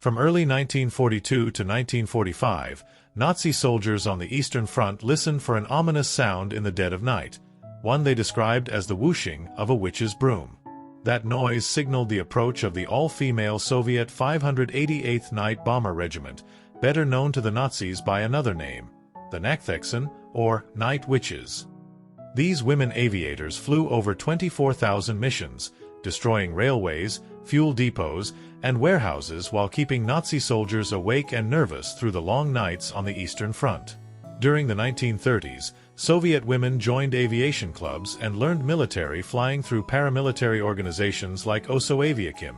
From early 1942 to 1945, Nazi soldiers on the Eastern Front listened for an ominous sound in the dead of night, one they described as the whooshing of a witch's broom. That noise signaled the approach of the all-female Soviet 588th Night Bomber Regiment, better known to the Nazis by another name, the Nachthexen, or Night Witches. These women aviators flew over 24,000 missions, destroying railways, fuel depots, and warehouses while keeping Nazi soldiers awake and nervous through the long nights on the Eastern Front. During the 1930s, Soviet women joined aviation clubs and learned military flying through paramilitary organizations like OSO-Aviakim,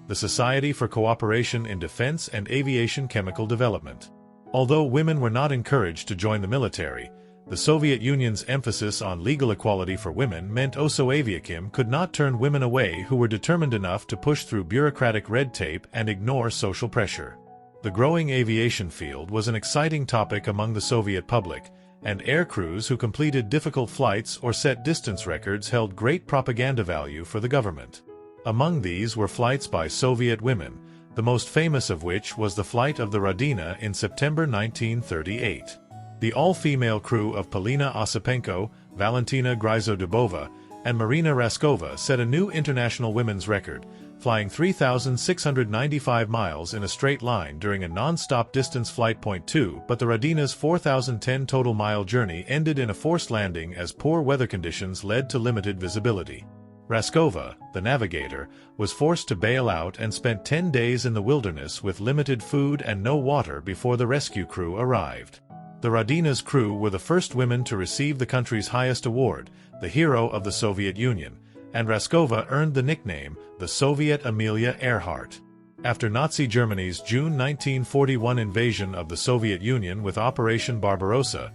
the Society for Cooperation in Defense and Aviation Chemical Development. Although women were not encouraged to join the military, the Soviet Union's emphasis on legal equality for women meant OSO-Aviakim could not turn women away who were determined enough to push through bureaucratic red tape and ignore social pressure. The growing aviation field was an exciting topic among the Soviet public, and air crews who completed difficult flights or set distance records held great propaganda value for the government. Among these were flights by Soviet women, the most famous of which was the flight of the Rodina in September 1938. The all-female crew of Polina Osipenko, Valentina Gryzo-Dubova, and Marina Raskova set a new international women's record, flying 3,695 miles in a straight line during a non-stop distance flight. 2, but the Rodina's 4,010 total mile journey ended in a forced landing as poor weather conditions led to limited visibility. Raskova, the navigator, was forced to bail out and spent 10 days in the wilderness with limited food and no water before the rescue crew arrived. The Rodina's crew were the first women to receive the country's highest award, the Hero of the Soviet Union, and Raskova earned the nickname the Soviet Amelia Earhart. After Nazi Germany's June 1941 invasion of the Soviet Union with Operation Barbarossa,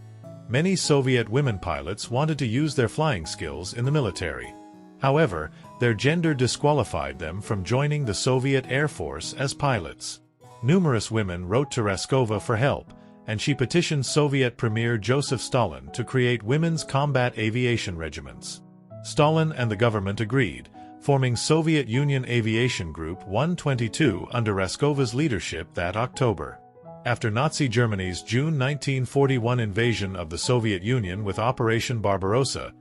many Soviet women pilots wanted to use their flying skills in the military. However, their gender disqualified them from joining the Soviet Air Force as pilots. Numerous women wrote to Raskova for help, and she petitioned Soviet Premier Joseph Stalin to create women's combat aviation regiments. Stalin and the government agreed, forming Soviet Union Aviation Group 122 under Raskova's leadership that October. After Nazi Germany's June 1941 invasion of the Soviet Union with Operation Barbarossa,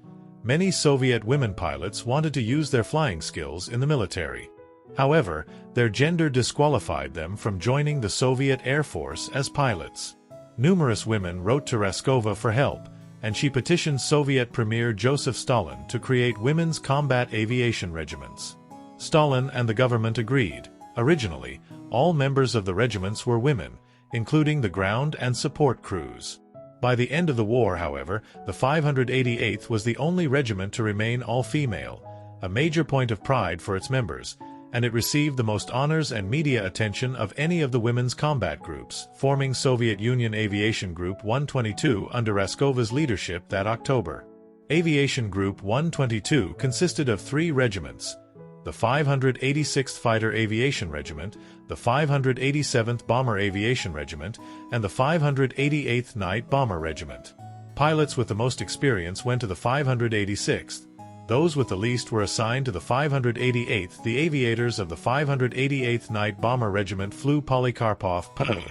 many Soviet women pilots wanted to use their flying skills in the military. However, their gender disqualified them from joining the Soviet Air Force as pilots. Numerous women wrote to Raskova for help, and she petitioned Soviet Premier Joseph Stalin to create women's combat aviation regiments. Stalin and the government agreed. Originally, all members of the regiments were women, including the ground and support crews. By the end of the war, however, the 588th was the only regiment to remain all-female, a major point of pride for its members, and it received the most honors and media attention of any of the women's combat groups, forming Soviet Union Aviation Group 122 under Raskova's leadership that October. Aviation Group 122 consisted of 3 regiments: the 586th Fighter Aviation Regiment, the 587th Bomber Aviation Regiment, and the 588th Night Bomber Regiment. Pilots with the most experience went to the 586th. Those with the least were assigned to the 588th. The aviators of the 588th Night Bomber Regiment flew Polikarpov P,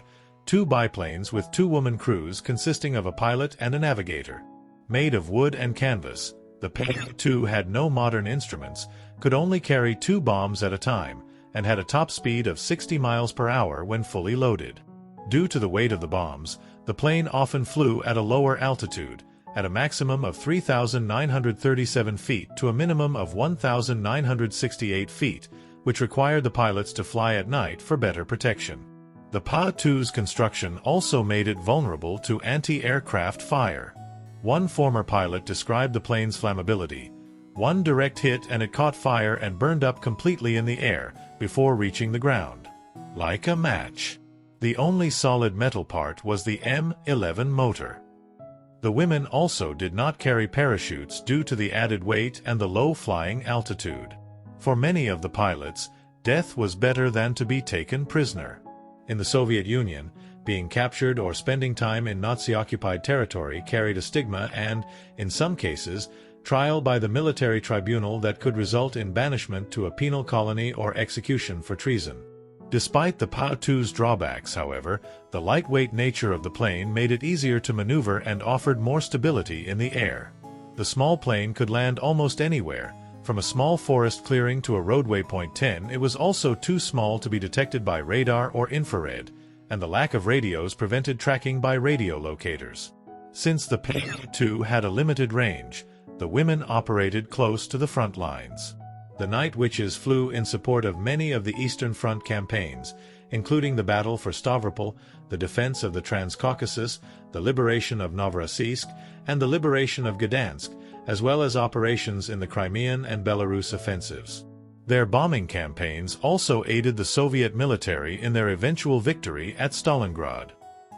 2 biplanes with 2 woman crews consisting of a pilot and a navigator. Made of wood and canvas, the P-2 had no modern instruments, could only carry 2 bombs at a time, and had a top speed of 60 miles per hour when fully loaded. Due to the weight of the bombs, the plane often flew at a lower altitude, at a maximum of 3,937 feet to a minimum of 1,968 feet, which required the pilots to fly at night for better protection. The Pa-2's construction also made it vulnerable to anti-aircraft fire. One former pilot described the plane's flammability. One direct hit and it caught fire and burned up completely in the air before reaching the ground. Like a match. The only solid metal part was the M11 motor. The women also did not carry parachutes due to the added weight and the low flying altitude. For many of the pilots, death was better than to be taken prisoner. In the Soviet Union, being captured or spending time in Nazi-occupied territory carried a stigma and, in some cases, trial by the military tribunal that could result in banishment to a penal colony or execution for treason. Despite the PA-2's drawbacks, however, the lightweight nature of the plane made it easier to maneuver and offered more stability in the air. The small plane could land almost anywhere. From a small forest clearing to a roadway. 10, it was also too small to be detected by radar or infrared, and the lack of radios prevented tracking by radio locators. Since the PA-2 had a limited range, the women operated close to the front lines. The Night Witches flew in support of many of the Eastern Front campaigns, including the battle for Stavropol, the defense of the Transcaucasus, the liberation of Novorossiysk, and the liberation of Gdansk, as well as operations in the Crimean and Belarus offensives. Their bombing campaigns also aided the Soviet military in their eventual victory at Stalingrad.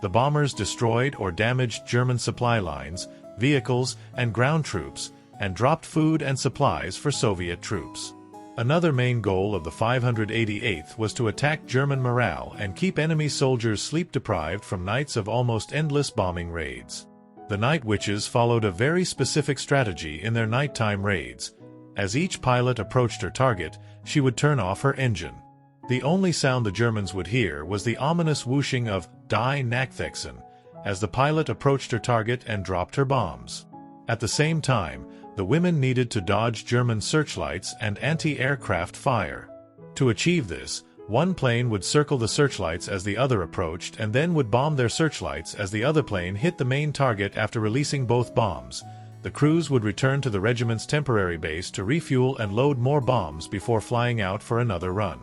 The bombers destroyed or damaged German supply lines, vehicles, and ground troops, and dropped food and supplies for Soviet troops. Another main goal of the 588th was to attack German morale and keep enemy soldiers sleep-deprived from nights of almost endless bombing raids. The Night Witches followed a very specific strategy in their nighttime raids. As each pilot approached her target, she would turn off her engine. The only sound the Germans would hear was the ominous whooshing of Die Nachthexen as the pilot approached her target and dropped her bombs. At the same time, the women needed to dodge German searchlights and anti-aircraft fire. To achieve this, one plane would circle the searchlights as the other approached and then would bomb their searchlights as the other plane hit the main target. After releasing both bombs, the crews would return to the regiment's temporary base to refuel and load more bombs before flying out for another run.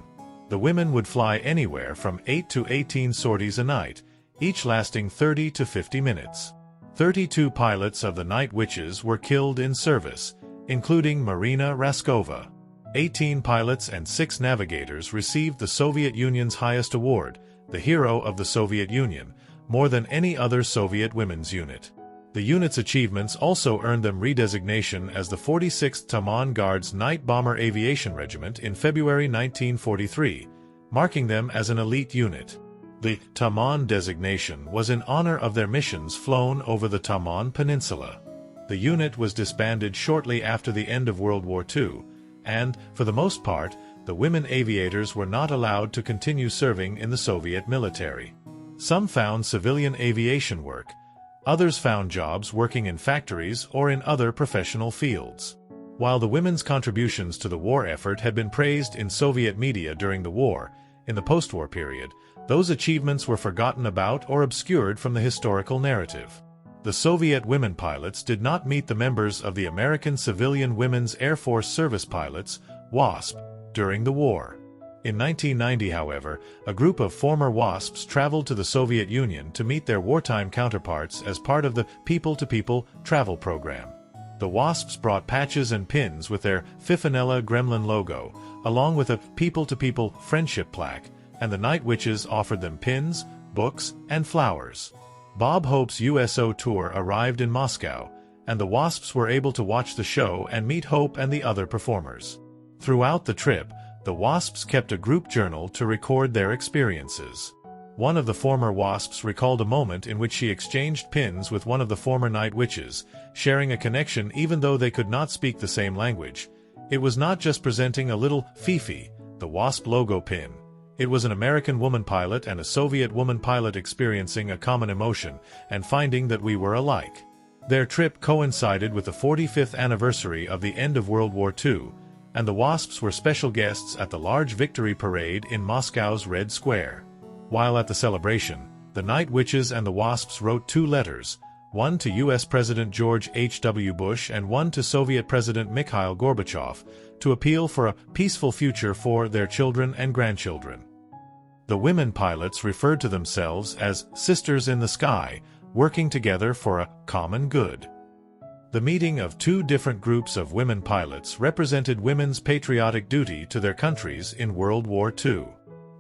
The women would fly anywhere from 8 to 18 sorties a night, each lasting 30 to 50 minutes. 32 pilots of the Night Witches were killed in service, including Marina Raskova. 18 pilots and 6 navigators received the Soviet Union's highest award, the Hero of the Soviet Union, more than any other Soviet women's unit. The unit's achievements also earned them redesignation as the 46th Taman Guards Night Bomber Aviation Regiment in February 1943, marking them as an elite unit. The Taman designation was in honor of their missions flown over the Taman Peninsula. The unit was disbanded shortly after the end of World War II, and, for the most part, the women aviators were not allowed to continue serving in the Soviet military. Some found civilian aviation work. Others found jobs working in factories or in other professional fields. While the women's contributions to the war effort had been praised in Soviet media during the war, in the post-war period, those achievements were forgotten about or obscured from the historical narrative. The Soviet women pilots did not meet the members of the American Civilian Women's Air Force Service Pilots, WASP, during the war. In 1990, however, a group of former WASPs traveled to the Soviet Union to meet their wartime counterparts as part of the People-to-People travel program. The WASPs brought patches and pins with their Fifanella Gremlin logo, along with a People-to-People friendship plaque, and the Night Witches offered them pins, books, and flowers. Bob Hope's USO tour arrived in Moscow, and the WASPs were able to watch the show and meet Hope and the other performers. Throughout the trip, the WASPs kept a group journal to record their experiences. One of the former WASPs recalled a moment in which she exchanged pins with one of the former Night Witches, sharing a connection even though they could not speak the same language. It was not just presenting a little Fifi, the WASP logo pin. It was an American woman pilot and a Soviet woman pilot experiencing a common emotion and finding that we were alike. Their trip coincided with the 45th anniversary of the end of World War II, and the WASPs were special guests at the large victory parade in Moscow's Red Square. While at the celebration, the Night Witches and the WASPs wrote 2 letters, one to U.S. President George H.W. Bush and one to Soviet President Mikhail Gorbachev, to appeal for a peaceful future for their children and grandchildren. The women pilots referred to themselves as sisters in the sky, working together for a common good. The meeting of 2 different groups of women pilots represented women's patriotic duty to their countries in World War II.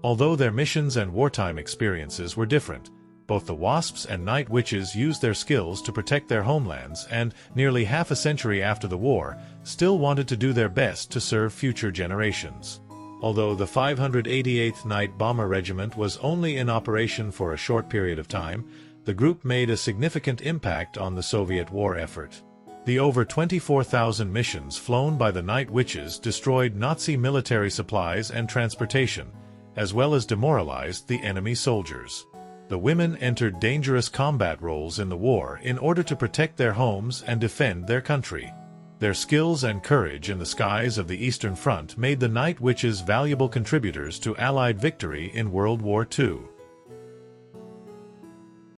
Although their missions and wartime experiences were different, both the WASPs and Night Witches used their skills to protect their homelands and, nearly half a century after the war, still wanted to do their best to serve future generations. Although the 588th Night Bomber Regiment was only in operation for a short period of time, the group made a significant impact on the Soviet war effort. The over 24,000 missions flown by the Night Witches destroyed Nazi military supplies and transportation, as well as demoralized the enemy soldiers. The women entered dangerous combat roles in the war in order to protect their homes and defend their country. Their skills and courage in the skies of the Eastern Front made the Night Witches valuable contributors to Allied victory in World War II.